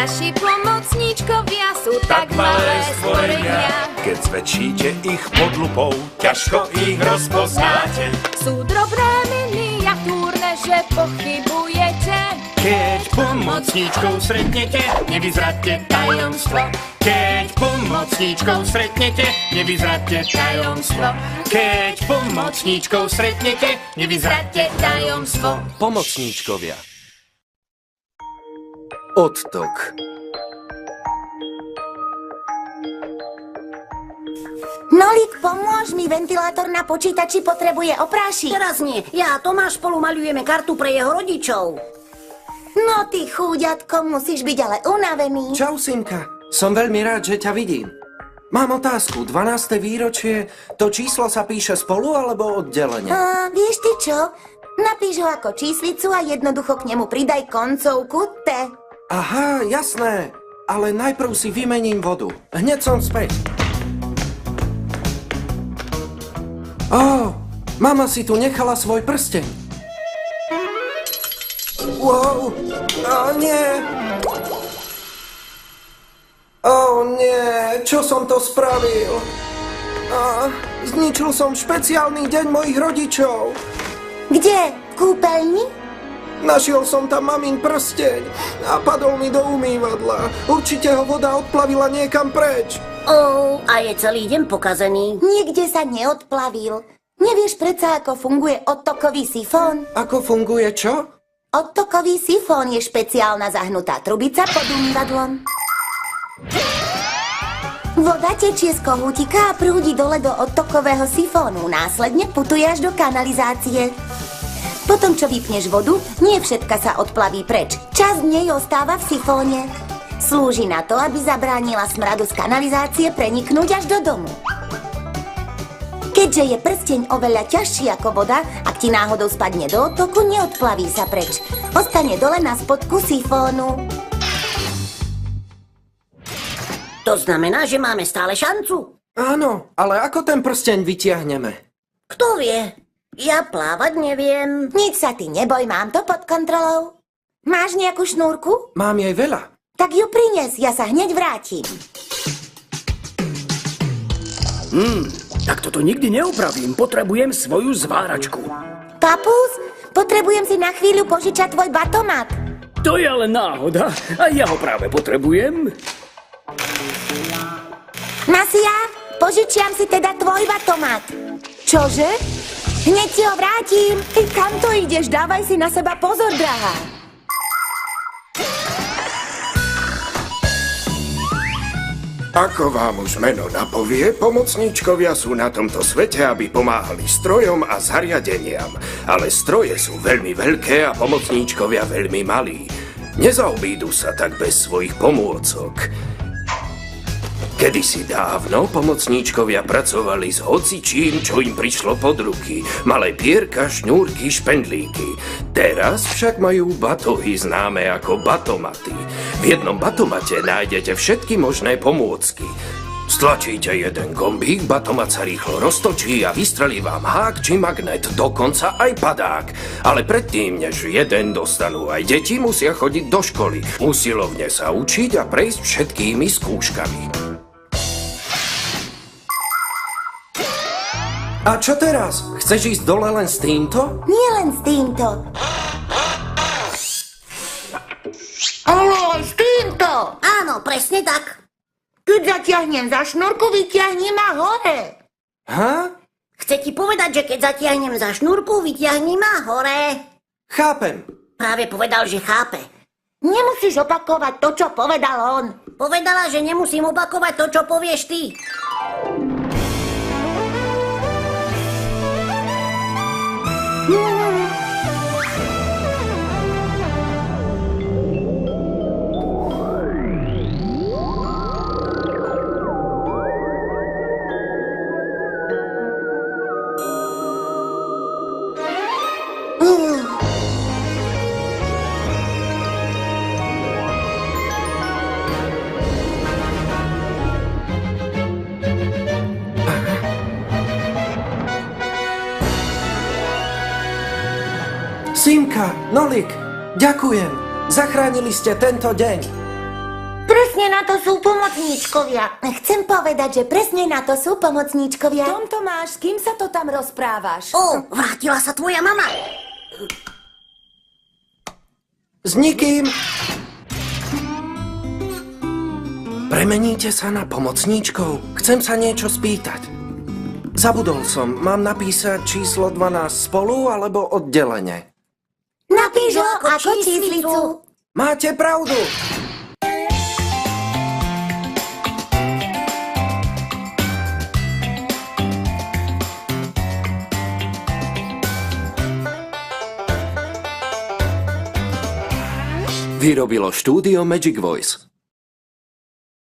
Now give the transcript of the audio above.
Naši pomocníčkovia sú tak malé stvorenia. Keď zväčšíte ich pod lupou, ťažko ich rozpoznáte. Sú drobné, miniatúrne, že pochybujete. Keď pomocníčkou stretnete, nevyzradte tajomstvo. Keď pomocníčkou stretnete, nevyzradte tajomstvo. Keď pomocníčkou stretnete, nevyzradte tajomstvo. Pomocníčkovia. Odtok. Nolík, pomôž mi, ventilátor na počítači potrebuje oprášiť. Teraz nie, ja a Tomáš spolu maľujeme kartu pre jeho rodičov. No ty chúďatko, musíš byť ale unavený. Čau, Simka. Som veľmi rád, že ťa vidím. Mám otázku. 12. výročie, to číslo sa píše spolu alebo oddelenie? Vieš ty čo? Napíš ho ako číslicu a jednoducho k nemu pridaj koncovku T. Aha, jasné. Ale najprv si vymením vodu. Hneď som späť. Mama si tu nechala svoj prsteň. Wow, nie. Nie, čo som to spravil? Zničil som špeciálny deň mojich rodičov. Kde? V kúpeľni? Našiel som tam mamin prsteň a padol mi do umývadla. Určite ho voda odplavila niekam preč. A je celý deň pokazený. Nikde sa neodplavil. Nevieš predsa, ako funguje odtokový sifón? Ako funguje čo? Odtokový sifón je špeciálna zahnutá trubica pod umývadlom. Voda tečie z kohútika a prúdi dole do odtokového sifónu. Následne putuje až do kanalizácie. Potom, čo vypneš vodu, nie všetka sa odplaví preč. Časť nej ostáva v sifóne. Slúži na to, aby zabránila smradu z kanalizácie preniknúť až do domu. Keďže je prsteň oveľa ťažší ako voda, ak ti náhodou spadne do odtoku, neodplaví sa preč. Ostane dole na spodku sifónu. To znamená, že máme stále šancu? Áno, ale ako ten prsteň vytiahneme? Kto vie? Ja plávať neviem. Nič sa ty neboj, mám to pod kontrolou. Máš nejakú šnúrku? Mám jej veľa. Tak ju prines, ja sa hneď vrátim. Tak toto nikdy neupravím, potrebujem svoju zváračku. Papus, potrebujem si na chvíľu požičať tvoj batomat. To je ale náhoda, a ja ho práve potrebujem. Masia, požičiam si teda tvoj batomat. Čože? Hneď ti ho vrátim. Ty kam to ideš? Dávaj si na seba pozor, drahá. Ako vám už meno napovie, pomocníčkovia sú na tomto svete, aby pomáhali strojom a zariadeniam. Ale stroje sú veľmi veľké a pomocníčkovia veľmi malí. Nezaobídu sa tak bez svojich pomôcok. Kedysi dávno pomocníčkovia pracovali s hocičím, čo im prišlo pod ruky. Malé pierka, šňúrky, špendlíky. Teraz však majú batohy známe ako batomaty. V jednom batomate nájdete všetky možné pomôcky. Stlačíte jeden gombík, batomat sa rýchlo roztočí a vystrelí vám hák či magnet, dokonca aj padák. Ale predtým, než jeden dostanú aj deti, musia chodiť do školy. Usilovne sa učiť a prejsť všetkými skúškami. A čo teraz? Chceš ísť dole len s týmto? Nie len s týmto. Ale aj s týmto. Áno, presne tak. Keď zatiahnem za šnúrku, vytiahni ma hore. Chce ti povedať, že keď zatiahnem za šnúrku, vytiahni ma hore. Chápem. Práve povedal, že chápe. Nemusíš opakovať to, čo povedal on. Povedala, že nemusím opakovať to, čo povieš ty. Simka, Nolík, ďakujem. Zachránili ste tento deň. Presne na to sú pomocníčkovia. Chcem povedať, že presne na to sú pomocníčkovia. Tom Tomáš, s kým sa to tam rozprávaš? Ó, vrátila sa tvoja mama. S nikým. Premeníte sa na pomocníčkov? Chcem sa niečo spýtať. Zabudol som, mám napísať číslo 12 spolu alebo oddelenie? Napíš ho ako číslicu. Máte pravdu. Vyrobilo štúdio Magic Voice.